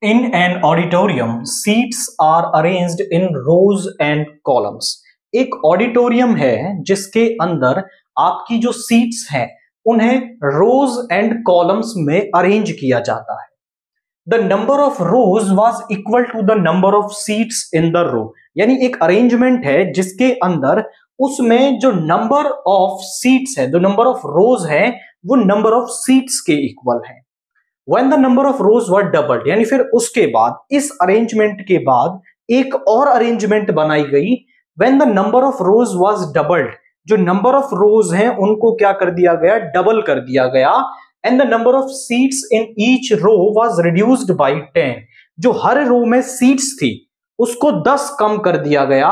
In an auditorium, seats are arranged in rows and columns. एक auditorium है जिसके अंदर आपकी जो सीट्स हैं उन्हें रोज एंड कॉलम्स में अरेंज किया जाता है. The number of rows was equal to the number of seats in the row. यानी एक अरेंजमेंट है जिसके अंदर उसमें जो नंबर ऑफ सीट्स है, जो नंबर ऑफ रोज है, वो नंबर ऑफ सीट्स के इक्वल है. When the number of rows were doubled, यानी फिर उसके बाद इस अरेंजमेंट के बाद एक और अरेंजमेंट बनाई गई. When the number of rows was doubled, जो नंबर ऑफ रोज हैं उनको क्या कर दिया गया, डबल कर दिया गया. And the number of seats in each row was reduced by 10. जो हर रो में सीट्स थी उसको 10 कम कर दिया गया.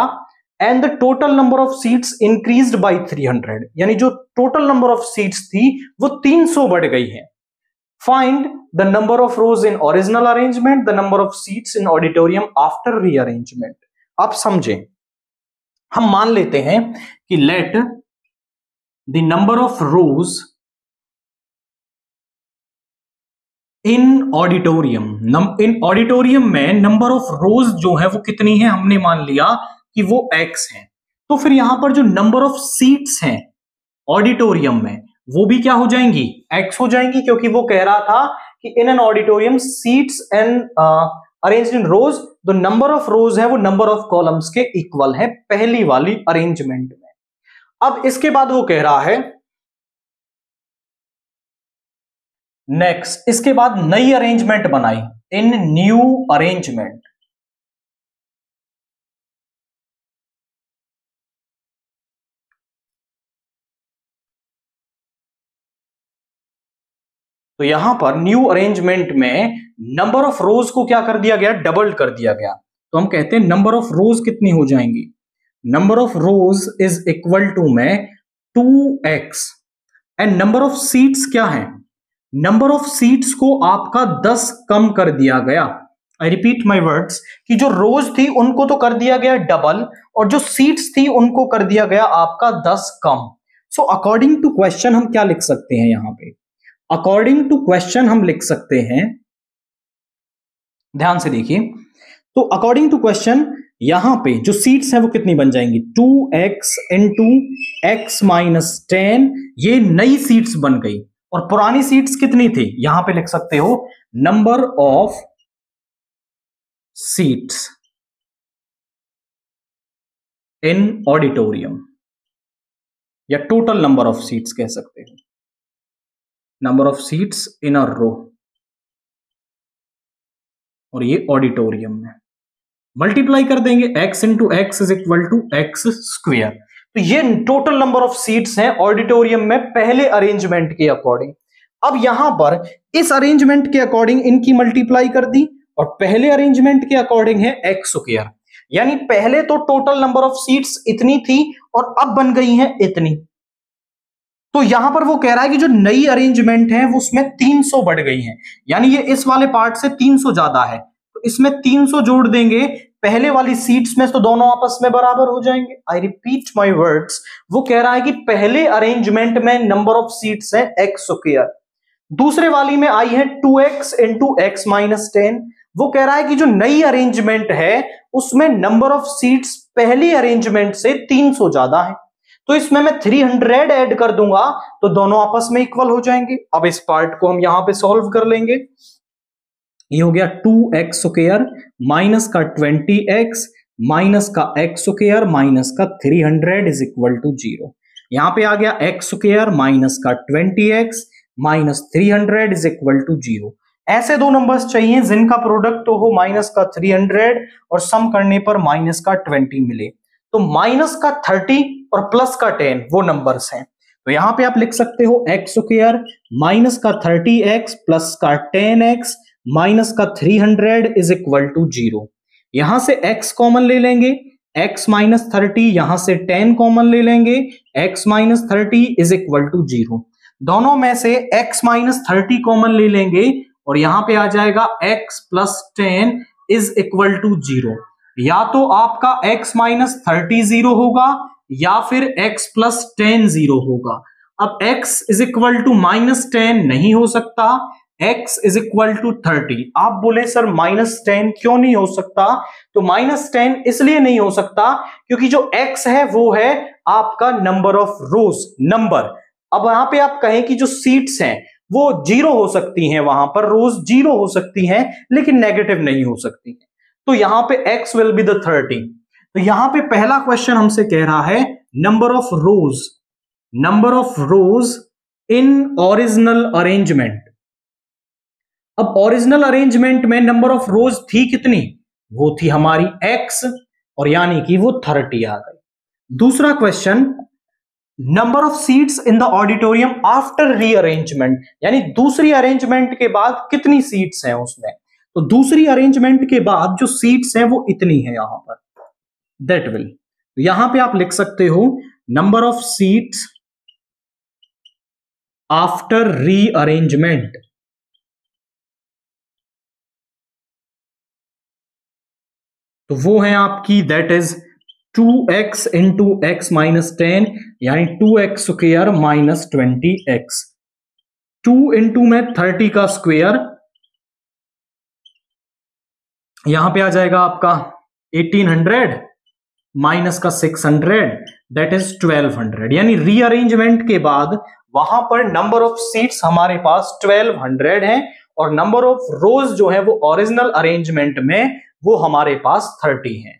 And the total number of seats increased by 300, यानी जो टोटल नंबर ऑफ सीट्स थी वो 300 बढ़ गई है. Find the number of rows in original arrangement, the number of seats in auditorium after rearrangement. आप समझें, हम मान लेते हैं कि let the number of rows in auditorium में number of rows जो है वो कितनी है, हमने मान लिया कि वो x है. तो फिर यहां पर जो number of seats हैं ऑडिटोरियम में वो भी क्या हो जाएंगी, x हो जाएंगी, क्योंकि वो कह रहा था कि in an auditorium seats and arranged in rows, the number of rows है वो नंबर ऑफ कॉलम्स के इक्वल है पहली वाली अरेंजमेंट में. अब इसके बाद वो कह रहा है नेक्स्ट, इसके बाद नई अरेंजमेंट बनाई इन न्यू अरेंजमेंट. तो यहां पर न्यू अरेंजमेंट में नंबर ऑफ रोज को क्या कर दिया गया, डबल कर दिया गया. तो हम कहते हैं नंबर ऑफ रोज कितनी हो जाएंगी, number of rows is equal to में 2x. And number of seats क्या है, नंबर ऑफ सीट्स को आपका 10 कम कर दिया गया. आई रिपीट माई वर्ड्स कि जो रोज थी उनको तो कर दिया गया डबल और जो सीट्स थी उनको कर दिया गया आपका 10 कम. सो अकॉर्डिंग टू क्वेश्चन हम क्या लिख सकते हैं यहां पे, अकॉर्डिंग टू क्वेश्चन हम लिख सकते हैं, ध्यान से देखिए. तो अकॉर्डिंग टू क्वेश्चन यहां पे जो सीट्स है वो कितनी बन जाएंगी, 2x इंटू x माइनस 10. ये नई सीट्स बन गई और पुरानी सीट्स कितनी थी, यहां पे लिख सकते हो number of seats in auditorium, या टोटल नंबर ऑफ सीट्स कह सकते हो, number of seats in a row. और ये ऑडिटोरियम में मल्टीप्लाई कर देंगे, x into x is equal to x square. तो ये टोटल नंबर ऑफ सीट्स हैं ऑडिटोरियम में पहले अरेंजमेंट के अकॉर्डिंग. अब यहां पर इस अरेंजमेंट के अकॉर्डिंग इनकी मल्टीप्लाई कर दी और पहले अरेंजमेंट के अकॉर्डिंग है एक्स स्क्वेयर. यानी पहले तो टोटल नंबर ऑफ सीट्स इतनी थी और अब बन गई हैं इतनी. तो यहां पर वो कह रहा है कि जो नई अरेंजमेंट है वो उसमें 300 बढ़ गई है, यानी ये इस वाले पार्ट से 300 ज्यादा है. तो इसमें 300 जोड़ देंगे पहले वाली सीट्स में तो दोनों आपस में बराबर हो जाएंगे. आई रिपीट माय वर्ड्स, वो कह रहा है कि पहले अरेंजमेंट में नंबर ऑफ सीट्स है एक्स स्क्वायर, दूसरे वाली में आई है 2x इंटू एक्स माइनस 10. वो कह रहा है कि जो नई अरेंजमेंट है उसमें नंबर ऑफ सीट्स पहली अरेंजमेंट से 300 ज्यादा है. तो इसमें मैं 300 ऐड कर दूंगा तो दोनों आपस में इक्वल हो जाएंगे. अब इस पार्ट को हम यहां पे सॉल्व कर लेंगे. ये हो गया 2x स्क्वायर माइनस का 20x माइनस का x स्क्वायर माइनस का 300 इज इक्वल टू 0. यहां पे आ गया x स्क्वायर माइनस का 20x minus 300 is equal to 0. ऐसे दो नंबर्स चाहिए जिनका प्रोडक्ट तो हो माइनस का 300 और सम करने पर माइनस का 20 मिले. तो माइनस का 30 और प्लस का 10 वो नंबर्स हैं. तो यहां पे आप लिख सकते हो एक्स स्क्वायर माइनस का 30x प्लस का 10x माइनस का 300 इज इक्वल टू 0. यहां से x कॉमन ले लेंगे, x माइनस 30, यहां से 10 कॉमन ले लेंगे, x minus 30 is equal to 0. दोनों में से x माइनस 30 कॉमन ले लेंगे और यहां पे आ जाएगा x plus 10 is equal to 0. या तो आपका x माइनस 30 0 होगा या फिर x प्लस 10 0 होगा. अब x is equal to minus 10 नहीं हो सकता, x इज इक्वल टू 30। आप बोले सर -10 क्यों नहीं हो सकता? तो -10 इसलिए नहीं हो सकता क्योंकि जो x है वो है आपका नंबर ऑफ रोज, नंबर। अब यहां पे आप कहें कि जो सीट्स हैं वो 0 हो सकती हैं, वहां पर रोज 0 हो सकती हैं लेकिन नेगेटिव नहीं हो सकती। तो यहां पे x विल बी द 30। तो यहां पे पहला क्वेश्चन हमसे कह रहा है number of rose in original arrangement. अब ओरिजिनल अरेंजमेंट में नंबर ऑफ रोज थी कितनी? वो थी हमारी x, और यानी कि वो 30 आ गई। दूसरा question, number of seats in the auditorium after rearrangement, यानी दूसरी अरेंजमेंट के बाद कितनी सीट्स हैं उसमें। तो दूसरी अरेंजमेंट के बाद जो सीट्स हैं वो इतनी है यहां पर, दैट विल। यहां पे आप लिख सकते हो number of seats after rearrangement, तो वो है आपकी that is 2x into x minus 10, यानी 2x square minus 20x। 2 into में 30 का स्क्वेयर, यहां पे आ जाएगा आपका 1800 माइनस का 600, दैट इज 1200। यानी रीअरेंजमेंट के बाद वहां पर नंबर ऑफ सीट्स हमारे पास 1200 है और नंबर ऑफ रोज जो है वो ओरिजिनल अरेंजमेंट में वो हमारे पास 30 है।